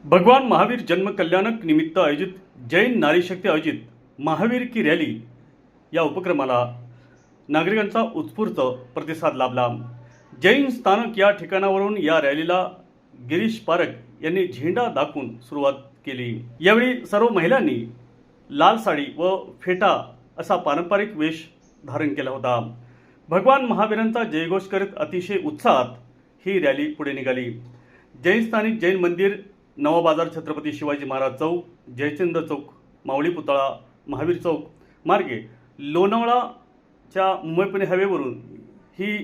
भगवान महावीर जन्म कल्याणक निमित्त आयोजित जैन नारी शक्ती आयोजित महावीर की रॅली या उपक्रमाला नागरिकांचा उत्स्फूर्त प्रतिसाद लाभला। जैन स्थानक या ठिकाणावरून या रॅलीला गिरीश पारख यांनी झेंडा दाखवून सुरुवात केली। यावेळी सर्व महिलांनी लाल साडी व फेटा असा पारंपरिक वेश धारण केला होता। भगवान महावीरांचा जयघोष करत अतिशय उत्साहात ही रॅली पुढे निघाली। जैन स्थानिक जैन मंदिर, नवा बाजार, छत्रपती शिवाजी महाराज चौक, जयचंद्र चौक, मावळी पुतळा, महावीर चौक मार्गे लोणावळाच्या मुंबई पुणे हायवेवरून ही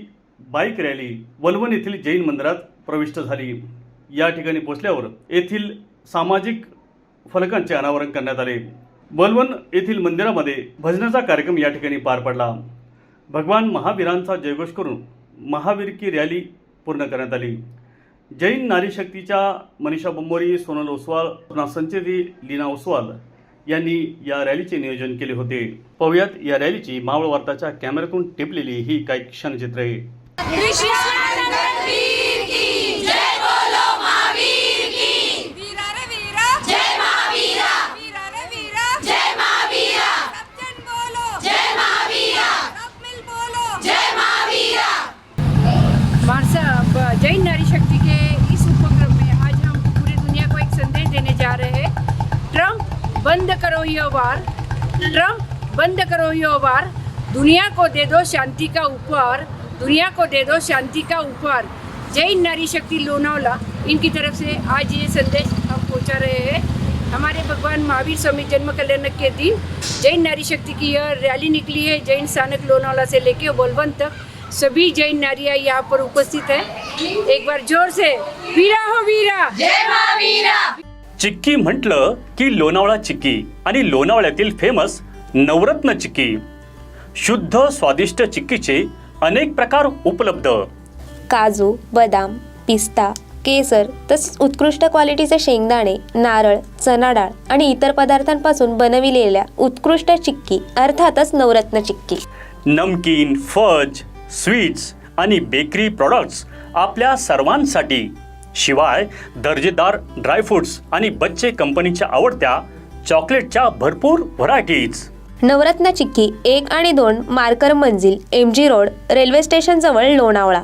बाईक रॅली वलवण येथील जैन मंदिरात प्रविष्ट झाली। या ठिकाणी पोहोचल्यावर येथील सामाजिक फलकांचे अनावरण करण्यात आले। वलवण येथील मंदिरामध्ये भजनाचा कार्यक्रम या ठिकाणी पार पडला। भगवान महावीरांचा जयघोष करून महावीर की रॅली पूर्ण करण्यात आली। जैन नारी शक्तीच्या मनीषा बोंबोरी, सोनल ओसवाल, संचेती लीना ओसवाल यांनी या रॅलीचे नियोजन केले होते। पाहुयात या रॅलीची मावळ वार्ताच्या कॅमेऱ्यातून टिपलेली ही काही क्षणचित्रे। जैन नारी शक्ति के इस उपक्रम में आज हम पूरी दुनिया को एक संदेश देने जा रहे हैं। ट्रंप बंद करो ये वार, ट्रंप बंद करो ये वार, दुनिया को दे दो शांति का उपहार, दुनिया को दे दो शांति का उपहार। जैन नारी शक्ति लोनावला इनकी तरफ से आज ये संदेश हम पहुंचा रहे हैं। हमारे भगवान महावीर स्वामी जन्म कल्याणक के दिन जैन नारी शक्ति की यह रैली निकली है। जैन स्थानक लोनावला से लेके वलवण तक सभी जैन नारियां यहाँ पर उपस्थित है। एक बार जोर से वीरा हो वीरा, जय महावीरा। चिक्की म्हटलं की लोणावळा चिक्की आणि लोणावळ्यातील फेमस नवरत्न चिक्की। शुद्ध स्वादिष्ट चिक्कीचे अनेक प्रकार उपलब्ध। काजू, बदाम, पिस्ता, केसर तसेच उत्कृष्ट क्वालिटीचे शेंगदाणे, नारळ, चना डाळ आणि इतर पदार्थांपासून बनविलेल्या उत्कृष्ट चिक्की अर्थातच नवरत्न चिक्की। नमकीन, फज, स्वीट्स आणि बेकरी प्रॉडक्ट्स आपल्या सर्वांसाठी, शिवाय दर्जेदार ड्रायफ्रुट्स आणि बच्चे कंपनीच्या आवडत्या चॉकलेटच्या भरपूर व्हरायटीज। नवरत्न चिक्की 1 आणि 2 मार्कर मंजिल, MG रोड, रेल्वे स्टेशन जवळ लोणावळा।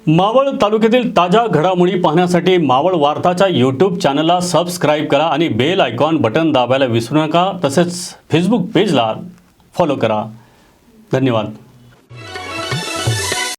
मावळ तालुक्यातील ताज्या घडामोडी पाहण्यासाठी मावळ वार्ताच्या YouTube चॅनलला सबस्क्राईब करा आणि बेल आयकॉन बटन दाबायला विसरू नका। तसेच फेसबुक पेजला फॉलो करा। धन्यवाद।